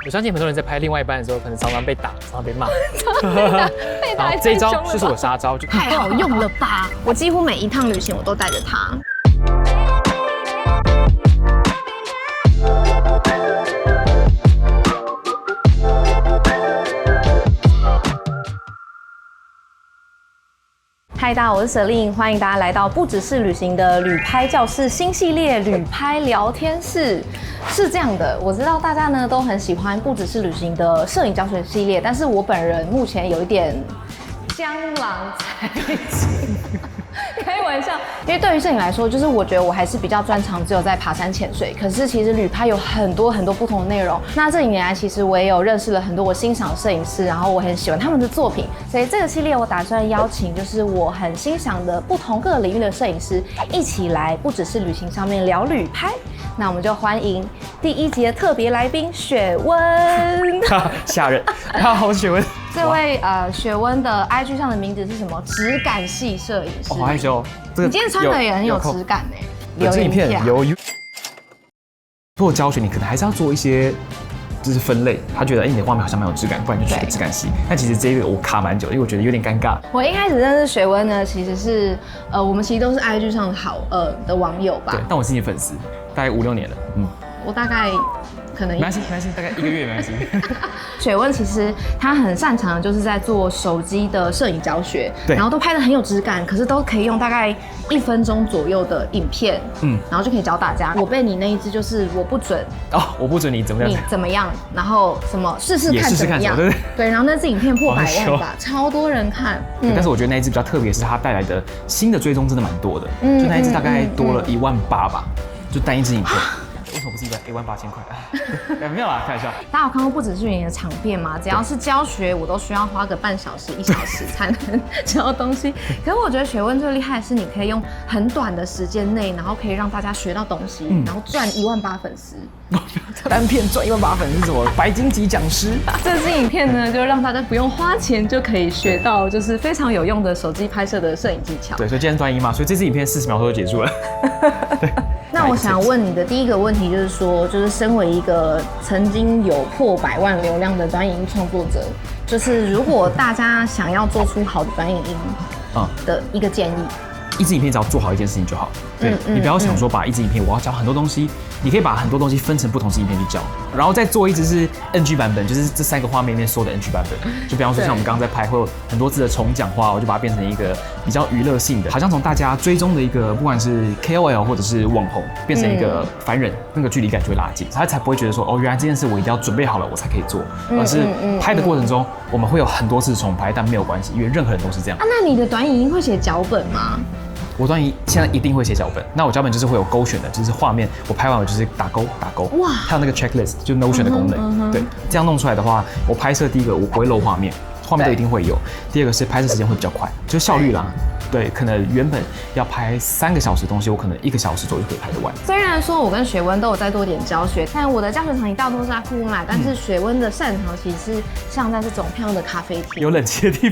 我相信很多人在拍另外一半的时候，可能常常被打，常常被骂。被打这一招就是我杀招，就太好用了吧！我几乎每一趟旅行我都带着它。嗨，大家好，我是舍令，欢迎大家来到不只是旅行的旅拍教室新系列旅拍聊天室。是这样的，我知道大家呢都很喜欢不只是旅行的摄影教学系列，但是我本人目前有一点江郎才尽。开玩笑，因为对于摄影来说，就是我觉得我还是比较专长，只有在爬山潜水。可是其实旅拍有很多不同的内容。那这几年来，其实我也有认识了很多我欣赏的摄影师，然后我很喜欢他们的作品。所以这个系列我打算邀请就是我很欣赏的不同各个领域的摄影师一起来，不只是旅行上面聊旅拍。那我们就欢迎第一集的特别来宾雪温。吓人！大家好，我是雪温。这位雪温的 IG 上的名字是什么？质感系摄影师。好害羞。你今天穿的也很有质感哎。这影片有做教学，你可能还是要做一些就是分类。他觉得你的画面好像蛮有质感，不然就取个质感系。但其实这个我卡蛮久，因为我觉得有点尴尬。我一开始认识雪温呢，其实是我们其实都是 IG 上的网友吧。对，但我是你粉丝，大概5、6年了。我大概可能没关系，大概1个月没关系。雪温其实他很擅长的就是在做手机的摄影教学，然后都拍得很有质感，可是都可以用大概1分钟左右的影片，然后就可以教大家。我被你那一支就是我不准我不准你怎么样，你怎么样，然后什么试试看怎么样，对，然后那支影片破100万吧，超多人看。但是我觉得那一支比较特别，是它带来的新的追踪真的蛮多的，就那一支大概多了18000吧，就单一支影片。为什么不是18000块？没有啦，开玩笑。大家有看过不只是你的长片吗？只要是教学，我都需要花个半小时、1小时才能教东西。可是我觉得雪温最厉害的是，你可以用很短的时间内，然后可以让大家学到东西，然后赚18000粉丝。单片赚18000粉丝是什么？白金级讲师。这支影片呢，就让大家不用花钱就可以学到，就是非常有用的手机拍摄的摄影技巧。对，所以今天是端1嘛，所以这支影片40秒就结束了。对。那我想问你的第一个问题就是说，就是身为一个曾经有破100万流量的短影音创作者，就是如果大家想要做出好的短影音的一个建议。一支影片只要做好一件事情就好，对，你不要想说把一支影片我要教很多东西，你可以把很多东西分成不同支影片去教，然后再做一支是 NG 版本，就是这3个画面里面所有的 NG 版本。就比方说像我们刚刚在拍会有很多次的重讲话，我就把它变成一个比较娱乐性的，好像从大家追踪的一个不管是 KOL 或者是网红，变成一个凡人，那个距离感就会拉近，他才不会觉得说原来这件事我一定要准备好了我才可以做，而是拍的过程中我们会有很多次重拍，但没有关系，因为任何人都是这样。那你的短影音会写脚本吗？我短影现在一定会写脚本，那我脚本就是会有勾选的，就是画面我拍完我就是打勾，哇，还有那个 checklist 就 Notion 的功能，对，这样弄出来的话，我拍摄第一个我不会漏画面都一定会有，第二个是拍摄时间会比较快，就是效率啦。对，可能原本要拍3个小时的东西，我可能1个小时左右就可以拍得完。虽然说我跟雪温都有在多点教学，但我的教学场地大多是在户外，但是雪温的擅长其实是像在这种漂亮的咖啡厅，有冷气的地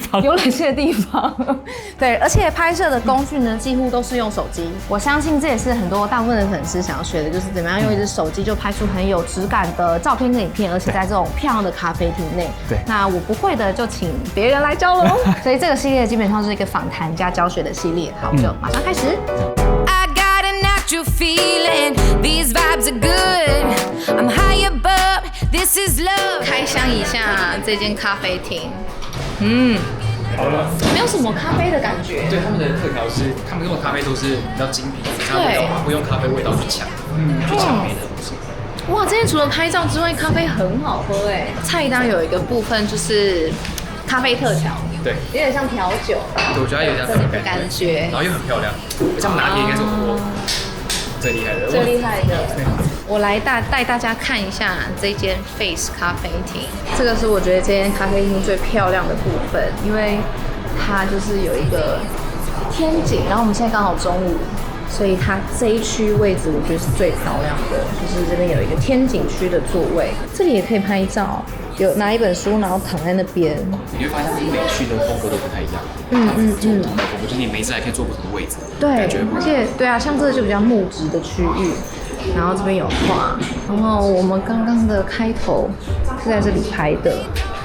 方，对，而且拍摄的工具呢，几乎都是用手机。我相信这也是很多大部分的粉丝想要学的，就是怎么样用一只手机就拍出很有质感的照片跟影片，而且在这种漂亮的咖啡厅内。对，那我不会的就请别人来教喽。所以这个系列基本上是一个访谈加教学的系列。好，我们就马上开始。开箱一下这间咖啡厅。没有什么咖啡的感觉。对，他们的特调是，他们用的咖啡都是比较精品，他们会用咖啡味道去抢别的东西。哇，这边除了拍照之外，咖啡很好喝哎。菜单有一个部分就是咖啡特调，对，有点像调酒。对，我觉得有点像的感觉，然后又很漂亮，像拿铁应该是我最厉害的。我来带大家看一下这间 Face 咖啡厅，这个是我觉得这间咖啡厅最漂亮的部分，因为它就是有一个天井，然后我们现在刚好中午，所以它这一区位置我觉得是最漂亮的，就是这边有一个天井区的座位，这里也可以拍照。有拿一本书，然后躺在那边。你会发现，每区的风格都不太一样。就是你每次还可以坐不同的位置。对，而且对啊，像这个就比较木质的区域，然后这边有画，然后我们刚刚的开头是在这里拍的。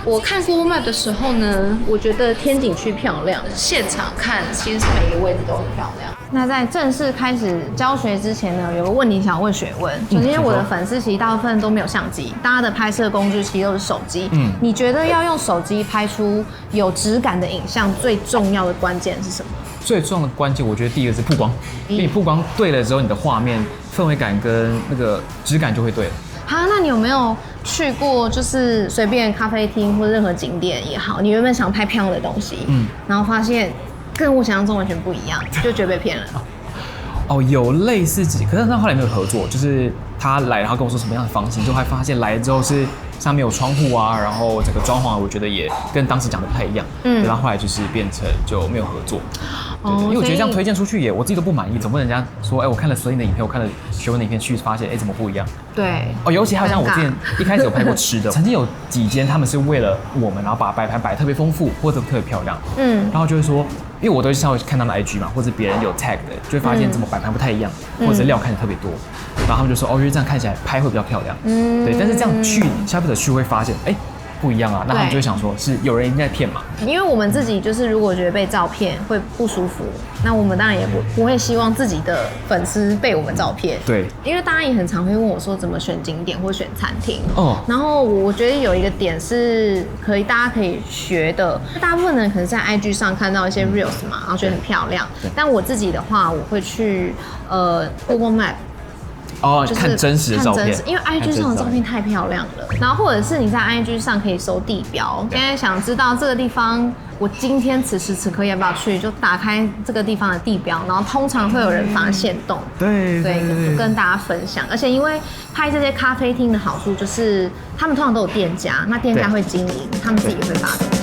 我看 Google Map 的时候呢，我觉得天井区漂亮，现场看其实是每个位置都很漂亮。那在正式开始教学之前呢，有个问题想问学问。首先，我的粉丝其实大部分都没有相机，大家的拍摄工具其实都是手机。你觉得要用手机拍出有质感的影像，最重要的关键是什么？最重要的关键，我觉得第一个是曝光，因为你曝光对了之后，你的画面氛围感跟那个质感就会对了。好，那你有没有去过就是随便咖啡厅或者任何景点也好，你原本想拍漂亮的东西，然后发现跟我想象中完全不一样，就觉得被骗了。哦，有类似可是他后来没有合作，就是他来然后跟我说什么样的房型，就还发现来了之后是上面有窗户啊，然后整个装潢我觉得也跟当时讲的不太一样，然后后来就是变成就没有合作。对，因为我觉得这样推荐出去我自己都不满意，总不能人家说，我看了Celine的影片，我看了学文的影片，去发现，怎么不一样？对。哦，尤其还有像我之前一开始有拍过吃的，曾经有几间他们是为了我们，然后把摆盘摆特别丰富或者特别漂亮，然后就会说，因为我都会稍微看他们的 IG 嘛，或者别人有 tag 的，就会发现怎么摆盘不太一样，或者料看起来特别多，然后他们就说，因为这样看起来拍会比较漂亮，对，但是这样消费者去会发现，不一样啊，那他们就会想说，是有人一定在骗嘛？因为我们自己就是如果觉得被照骗会不舒服，那我们当然也不会希望自己的粉丝被我们照骗。对，因为大家也很常会问我说怎么选景点或选餐厅。然后我觉得有一个点是大家可以学的，大部分人可能在 IG 上看到一些 reels 嘛，然后觉得很漂亮。但我自己的话，我会去Google Map。就是看真实的照片，因为 IG 上的照片太漂亮了。然后或者是你在 IG 上可以搜地标，现在想知道这个地方，我今天此时此刻要不要去，就打开这个地方的地标，然后通常会有人发现动，对，就跟大家分享。而且因为拍这些咖啡厅的好处就是，他们通常都有店家，那店家会经营，他们自己也会发东西。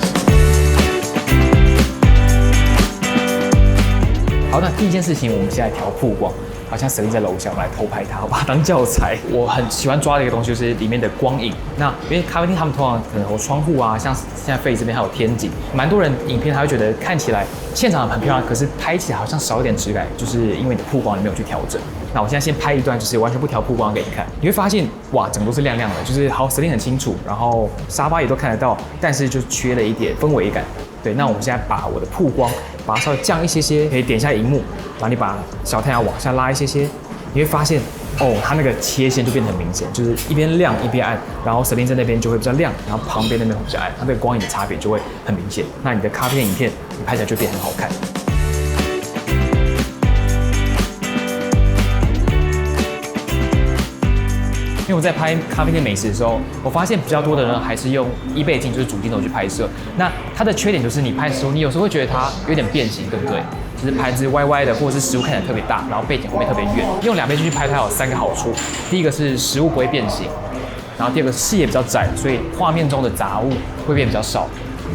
好，那第一件事情，我们现在调曝光。好像Celine在楼下，我们来偷拍它，我把它当教材。我很喜欢抓的一个东西就是里面的光影。那因为咖啡厅他们通常可能有窗户啊，像现在费这边还有天井，蛮多人影片他会觉得看起来现场很漂亮，可是拍起来好像少一点质感，就是因为你的曝光你没有去调整。那我现在先拍一段，就是完全不调曝光给你看，你会发现哇，整个都是亮亮的，就是Celine很清楚，然后沙发也都看得到，但是就缺了一点氛围感。对，那我们现在把我的曝光把它稍微降一些，可以点一下荧幕，然后你把小太阳往下拉一些，你会发现它那个切线就变得很明显，就是一边亮一边暗，然后Celine在那边就会比较亮，然后旁边那边会比较暗，它这个光影的差别就会很明显。那你的咖啡影片你拍起来就变得很好看。因为我在拍咖啡店美食的时候，我发现比较多的人还是用1倍镜，就是主镜头去拍摄。那它的缺点就是你拍的时候，你有时候会觉得它有点变形，对不对？就是盘子歪歪的，或者是食物看起来特别大，然后背景后面特别远。用2倍镜去拍它有3个好处，第一个是食物不会变形，然后第二个视野比较窄，所以画面中的杂物会变比较少，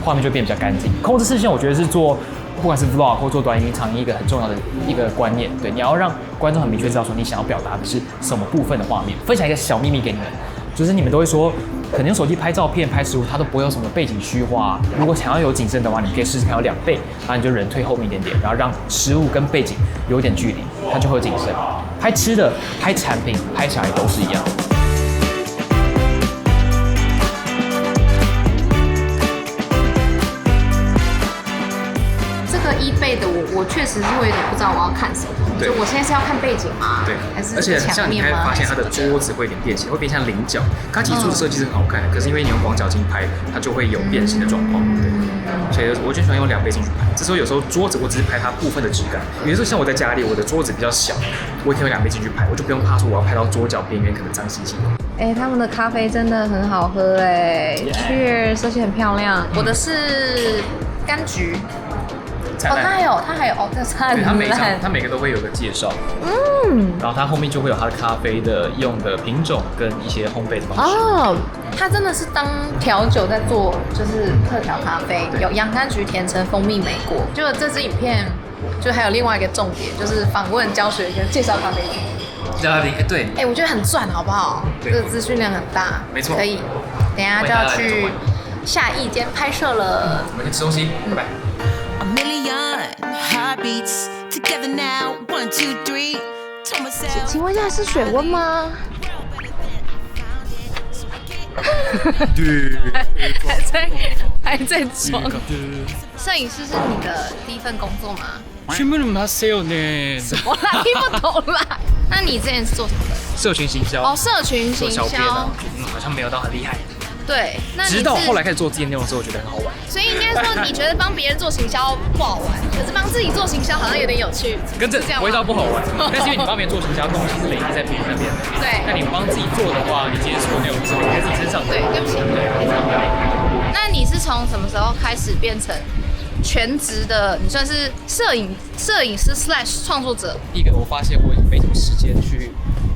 画面就变比较干净。控制视线，我觉得是做。不管是 vlog 或做短影音、长影一个很重要的一个观念，对，你要让观众很明确知道说你想要表达的是什么部分的画面。分享一个小秘密给你们，就是你们都会说，可能用手机拍照片、拍食物，它都不会有什么背景虚化。如果想要有景深的话，你可以试试看有2倍，然后你就人推后面一点点，然后让食物跟背景有点距离，它就会有景深。拍吃的、拍产品、拍起来都是一样。1倍的我确实是会有点不知道我要看什么。就我现在是要看背景吗？对，还是而且像你会发现它的桌子会有点变形，会变像菱角。它其实桌子设计是很好看的，可是因为你用广角镜拍，它就会有变形的状况。对，所以我就喜欢用2倍镜去拍。这时候有时候桌子我只是拍它部分的质感，有的时候像我在家里，我的桌子比较小，我也可以用2倍镜去拍，我就不用怕说我要拍到桌角边缘可能脏兮兮的。他们的咖啡真的很好喝，Cheers， 而且很漂亮。我的是柑橘。它还有这菜对，它每个都会有个介绍，然后它后面就会有它的咖啡的用的品种跟一些烘焙的方式。它真的是当调酒在做，就是特调咖啡，有洋甘菊、甜橙、蜂蜜、莓果。就这支影片，就还有另外一个重点，就是访问、教学跟介绍咖啡厅。对，我觉得很赚，好不好？这个资讯量很大，没错。可以，等一下就要去下一间拍摄了。我们去吃东西，拜拜。A million heartbeats together now, 1, 2, 3. 请问一下是水温吗？还在装。摄影师是你的第一份工作吗？趣味のますよね。什么啦？听不懂啦。那你之前是做什么的？社群行销。哦，社群行销。做小编啊，好像没有到很厉害。对，那直到后来开始做自己的内容的时候，我觉得很好玩。所以应该说，你觉得帮别人做行销不好玩，可是帮自己做行销好像有点有趣，跟这味道不好玩。但是因为你帮别人做行销，东西是累积在别人那边的。对。那你帮自己做的话，你接触的内容是累积在自己身上的。对，对不起。那你是从什么时候开始变成全职的？你算是摄影师/创作者？第一个，我发现我已经没什么时间去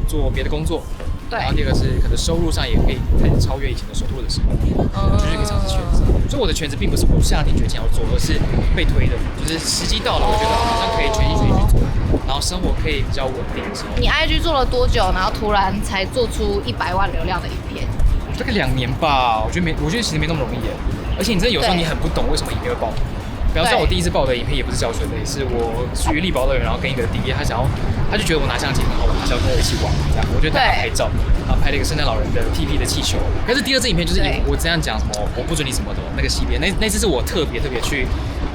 做别的工作。对，然后第二个是可能收入上也可以开始超越以前的收入的时候，就是可以尝试全职。所以我的全职并不是我下定决心要做，而是被推的，就是时机到了，我觉得好像可以全心全意去做，然后生活可以比较稳定的时候。你 IG 做了多久，然后突然才做出100万流量的影片？大概2年吧，我觉得其实没那么容易耶。而且你真的有时候你很不懂为什么影片会爆。比方说，我第一次报的影片也不是教学类，是我去力宝乐园，然后跟一个弟弟，他就觉得我拿相机很好玩，他想跟我一起玩，这样我就带他拍照，然后拍了一个圣诞老人的 PP 的气球。但是第二支影片就是我这样讲什么我不准你什么的那个系列，那次是我特别去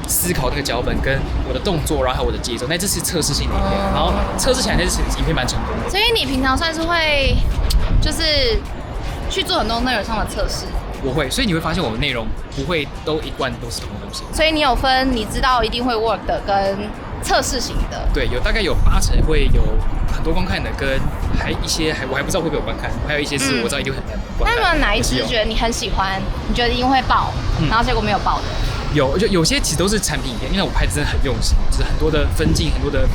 思考那个脚本跟我的动作，然后还有我的节奏，那这是测试性的影片，然后测试起来那支影片蛮成功的。所以你平常算是会就是去做很多内容上的测试。我会，所以你会发现我们内容不会都一贯都是同个东西。所以你有分你知道一定会 work 的跟测试型的。对，大概有80%会有很多观看的，跟一些我还不知道会不会有观看，还有一些是我知道一定会很难观看。那么哪一支觉得你很喜欢，你觉得一定会爆，然后结果没有爆的？有些其实都是产品影片，因为我拍的真的很用心，就是很多的分镜，很多的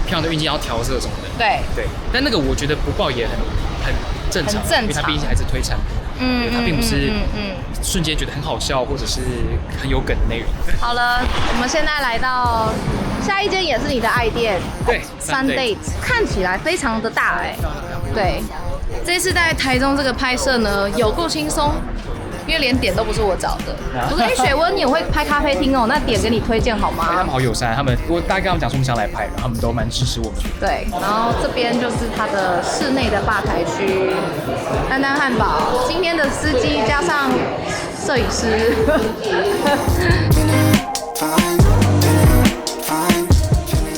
漂亮的运镜要调色什么的。对。但那个我觉得不爆也很正常，因为它毕竟还是推产品。它并不是瞬间觉得很好笑或者是很有梗的内容。好了，我们现在来到下一间也是你的爱店，对 ，Sundays， 看起来非常的大对，这次在台中这个拍摄呢，有够轻松。因为连点都不是我找的，我说雪温你也会拍咖啡厅哦，那点给你推荐好吗？他们好友善，我大概跟他们讲说我们想来拍，然后他们都蛮支持我们。对，然后这边就是它的室内的吧台区，丹丹汉堡，今天的司机加上摄影师。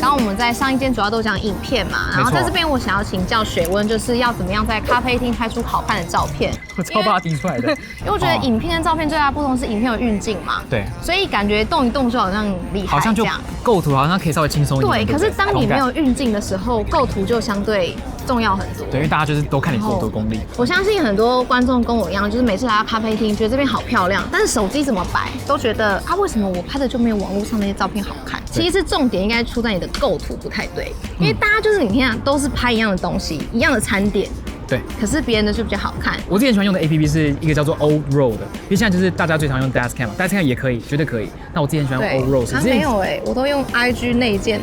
然后我们在上一间主要都讲影片嘛，然后在这边我想要请教雪温，就是要怎么样在咖啡厅拍出好看的照片？我超怕滴出来的，因为我觉得影片跟照片最大的不同是影片有运镜嘛，对，所以感觉动一动就好像厉害，好像就构图好像可以稍微轻松一点。对，可是当你没有运镜的时候，构图就相对重要很多。对，因为大家就是都看你构图功力。我相信很多观众跟我一样，就是每次来到咖啡厅，觉得这边好漂亮，但是手机怎么摆，都觉得为什么我拍的就没有网络上那些照片好看？其实重点应该出在你的构图不太对，因为大家就是你看都是拍一样的东西，一样的餐点。对，可是别人的就比较好看。我之前喜欢用的 APP 是一个叫做 O-Roll 的，因为现在就是大家最常用 Dashcam 嘛 ，Dashcam 也可以，绝对可以。那我之前喜欢 O-Roll， 是没有我都用 IG 内建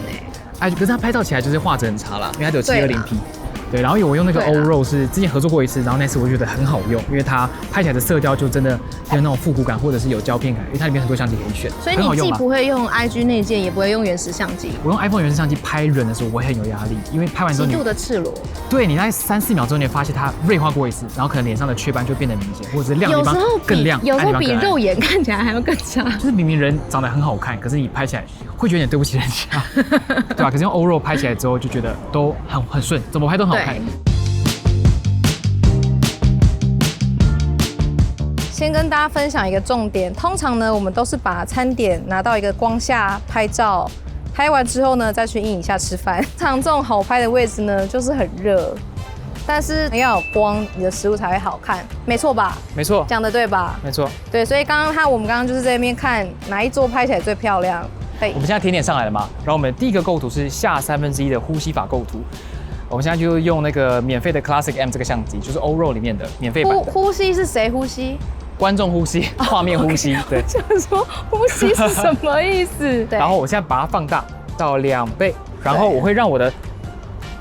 IG， 可是它拍照起来就是画质很差啦，因为它只有720P。对，然后我用那个 O-Roll 是之前合作过一次，然后那次我觉得很好用，因为它拍起来的色调就真的有那种复古感，或者是有胶片感，因为它里面很多相机可以选。所以你既不会用 IG 内建，也不会用原始相机。我用 iPhone 原始相机拍人的时候，我会很有压力，因为拍完之后极度的赤裸。对，你在3-4秒之后，你会发现它锐化过一次，然后可能脸上的雀斑就变得明显，或者是亮的地方更亮，有时候比肉眼看起来还要更差。就是明明人长得很好看，可是你拍起来会觉得有点对不起人家，对吧？可是用 O-Roll 拍起来之后，就觉得都很顺，怎么拍都很好看。先跟大家分享一个重点，通常呢，我们都是把餐点拿到一个光下拍照，拍完之后呢，再去印一下吃饭。常这种好拍的位置呢，就是很热，但是要有光，你的食物才会好看，没错吧？没错，讲的对吧？没错，对，所以我们刚刚就是在那边看哪一桌拍起来最漂亮。对，我们现在甜点上来了嘛，然后我们第一个构图是下1/3的呼吸法构图。我们现在就用那个免费的 Classic M 这个相机，就是 O-Roll 里面的免费版的。呼吸是谁呼吸？观众呼吸，画面呼吸。对，就是说呼吸是什么意思？对。然后我现在把它放大到2倍，然后我会让我的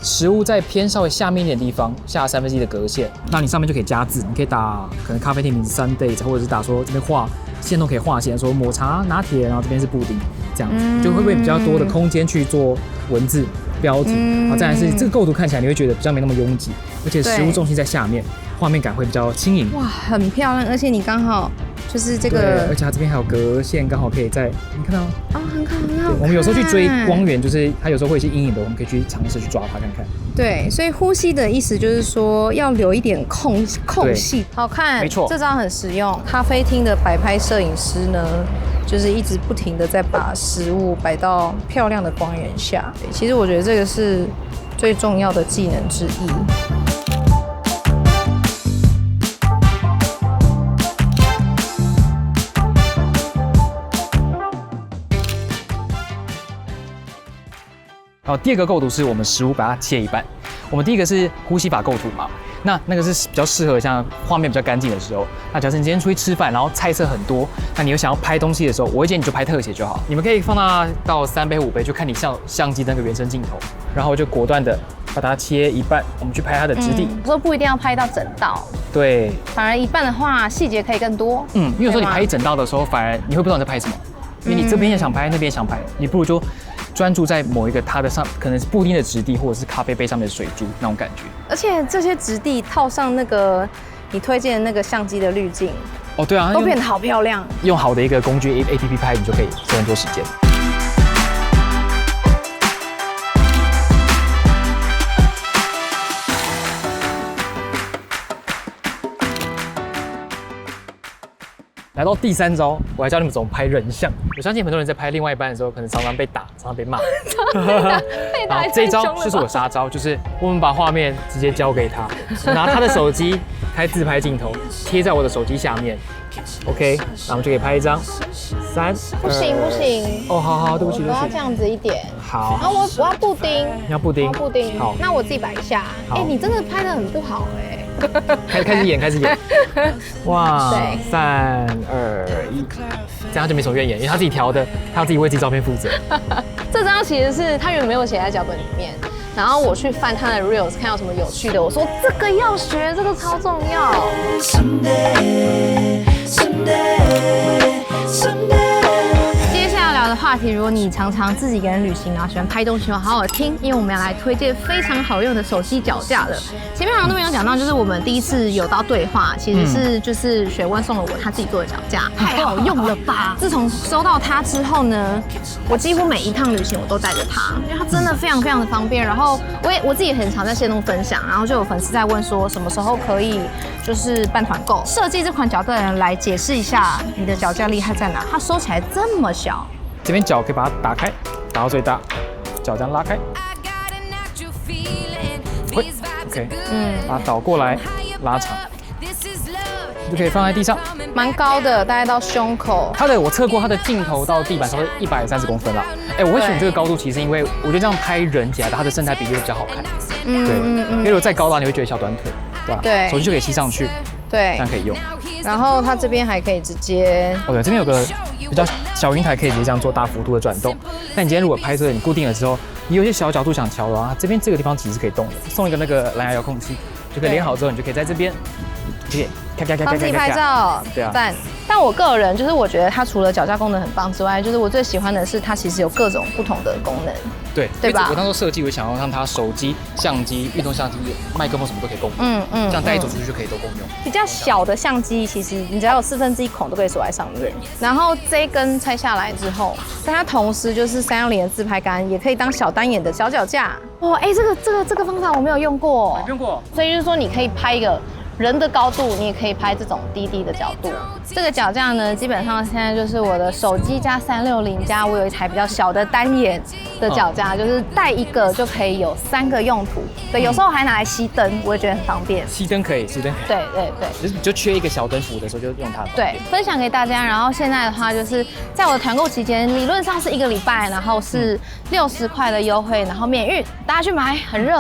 食物在偏稍微下面一点地方下1/3的格线，那你上面就可以加字，你可以打可能咖啡厅名字 Sundays， 或者是打说这边画线都可以画线，说抹茶拿铁，然后这边是布丁，这样就会比较多的空间去做文字标题。然后再来是这个构图看起来你会觉得比较没那么拥挤，而且食物重心在下面，画面感会比较轻盈。哇，很漂亮，而且你刚好就是这对，个而且它这边还有格线，刚好可以在你看到哦，很好很好。我们有时候去追光源，就是它有时候会有一些阴影的，我们可以去尝试去抓它看看。对，所以呼吸的意思就是说要留一点空隙，好看，没错，这招很实用。咖啡厅的摆拍摄影师呢，就是一直不停的在把食物摆到漂亮的光源下。其实我觉得这个是最重要的技能之一。好，第二个构图是我们食物把它切一半。我们第一个是呼吸法构图嘛，那个是比较适合像画面比较干净的时候。那假设你今天出去吃饭，然后菜色很多，那你又想要拍东西的时候，我会建议你就拍特写就好。你们可以放到3倍5倍，就看你相机那个原生镜头，然后就果断的把它切一半，我们去拍它的质地。说不一定要拍到整道，对，反而一半的话细节可以更多。因为有时候你拍一整道的时候，反而你会不知道你在拍什么，因为你这边也想拍，那边也想拍，你不如就专注在某一个它的上，可能是布丁的质地，或者是咖啡杯上面的水珠那种感觉。而且这些质地套上那个你推荐的那个相机的滤镜，哦，对啊，都变得好漂亮。用好的一个工具 APP 拍，你就可以省很多时间。来到第3招，我来教你们怎么拍人像。我相信很多人在拍另外一半的时候，可能常常被打，常常被骂。被打这一招就是我杀招，就是我们把画面直接交给他，拿他的手机开自拍镜头，贴在我的手机下面。OK， 那我们就可以拍一张。3，不行不行。哦，好，对不起，我要这样子一点。好。然后我要布丁。你要布丁？布丁。好，那我自己摆一下。哎，你真的拍得很不好哎。开始演。哇，3、2、1，这样他就没什么怨言，因为他自己调的，他要自己为自己照片负责。这张其实是他原本没有写在脚本里面，然后我去翻他的 reels 看有什么有趣的，我说这个要学，这个超重要。接下来聊的话题，如果你常常自己一个人旅行啊，喜欢拍东西的话，好好听，因为我们要来推荐非常好用的手机脚架了。前面好像都没有讲到，就是我们第一次有到对话，其实是就是雪温送了我他自己做的脚架，太好用了吧！自从收到它之后呢，我几乎每一趟旅行我都带着它，因为它真的非常非常的方便。然后我自己很常在线动分享，然后就有粉丝在问说什么时候可以就是办团购。设计这款脚架的人来解释一下你的脚架厉害在哪？它收起来这么小。这边脚可以把它打开，打到最大，脚这样拉开，会 ，OK， 把它倒过来，拉长，就可以放在地上，蛮高的，大概到胸口。我测过它的镜头到地板差不多130公分啦。我会选这个高度，其实因为我觉得这样拍人起来，它的身材比例会比较好看。对，因为如果再高的话，你会觉得小短腿，对吧？对，手机就可以吸上去，对，这样可以用。然后它这边还可以直接，对，这边有个比较小云台，可以直接这样做大幅度的转动。那你今天如果拍摄你固定了之后，你有一些小角度想调的话，这边这个地方其实是可以动的。送一个那个蓝牙遥控器，就可以连好之后，你就可以在这边，可以帮自己拍照，对啊。但我个人就是我觉得它除了脚架功能很棒之外，就是我最喜欢的是它其实有各种不同的功能，对吧？我当时设计，我想要让它手机、相机、运动相机、麦克风什么都可以共用，这样带走出去就可以都共用。比较小的相机，其实你只要有1/4孔都可以锁在上面。然后这一根拆下来之后，但它同时就是360的自拍杆，也可以当小单眼的小脚架。哦，这个方法我没有用过，没用过。所以就是说你可以拍一个人的高度，你也可以拍这种低的角度。这个脚架呢，基本上现在就是我的手机加360加我有一台比较小的单眼的脚架，就是带一个就可以有3个用途。对，有时候还拿来熄灯，我也觉得很方便。熄灯可以，熄灯。对。就缺一个小灯符的时候就用它。对，分享给大家。然后现在的话，就是在我的团购期间，理论上是1个礼拜，然后是60块的优惠，然后免运，大家去买，很热。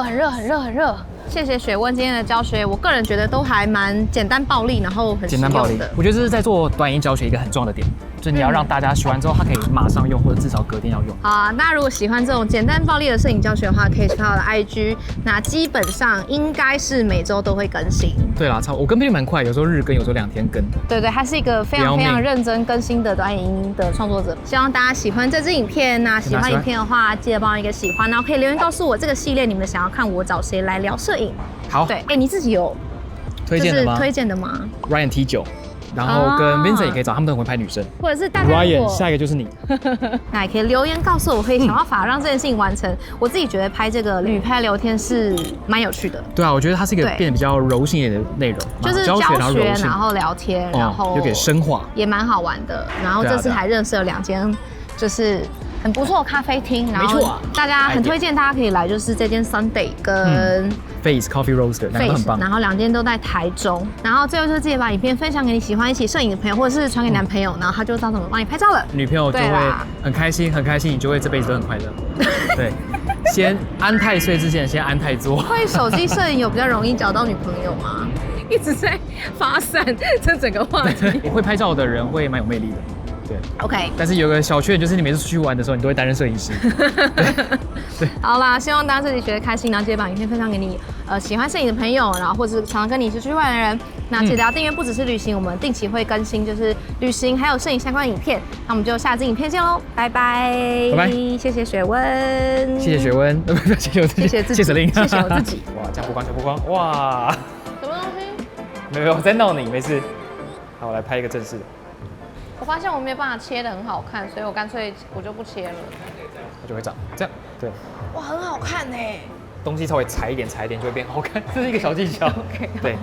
谢谢雪温今天的教学，我个人觉得都还蛮简单暴力，然后很实用的。我觉得这是在做短影教学一个很重要的点，就是你要让大家学完之后，他可以马上用，或者至少隔天要用。好啊，大家如果喜欢这种简单暴力的摄影教学的话，可以去到我的 IG， 那基本上应该是每周都会更新。对啦，我跟配蛮快，有时候日更，有时候2天更。对，他是一个非常认真更新的短影音的创作者。希望大家喜欢这支影片，那喜欢影片的话，记得帮我一个喜欢，然后可以留言告诉我这个系列你们想要看我找谁来聊摄影。好，对，你自己有推荐的吗？推荐的吗？ Ryan T9，然后跟 Vincent 也可以找，他们都很会拍女生。或者是大家如 Ryan， 果下一个就是你。那也可以留言告诉我，可以想办法让这件事情完成。我自己觉得拍这个旅拍聊天是蛮有趣的。对啊，我觉得它是一个对变得比较柔性一点的内容，就是教学然后柔性，然后聊天，然后又可以深化，也蛮好玩的。然后这次还认识了2间，就是很不错的咖啡厅，然后大家很推荐大家可以来，就是这间 Sunday 跟 Face Coffee Roaster， 两个都很棒。然后2间都在台中。然后最后就是记得把影片分享给你喜欢一起摄影的朋友，或者是传给男朋友，然后他就知道怎么帮你拍照了。女朋友就会很开心，很开心，你就会这辈子都很快乐。对，先安太岁之前，先安太座。会手机摄影有比较容易找到女朋友吗？一直在发散这整个话题。会拍照的人会蛮有魅力的。对 ，OK。但是有个小缺点，就是你每次出去玩的时候，你都会担任摄影师。对，好啦，希望大家这里学得开心，然后记得把影片分享给你喜欢摄影的朋友，然后或者是常常跟你一起出去玩的人。那记得要订阅，不只是旅行，我们定期会更新就是旅行还有摄影相关的影片。那我们就下支影片见喽，拜拜，拜拜，谢谢学问，谢谢学问，谢谢我自己，谢谢自己，谢谢谢谢我自己。哇，加曝光，加曝光，哇！什么东西？没有，我在闹你，没事。好，我来拍一个正式的。我发现我没有办法切得很好看，所以我干脆我就不切了。它就会长这样，对。哇，很好看呢。东西稍微裁一点，裁一点就会变好看，这是一个小技巧。OK，对。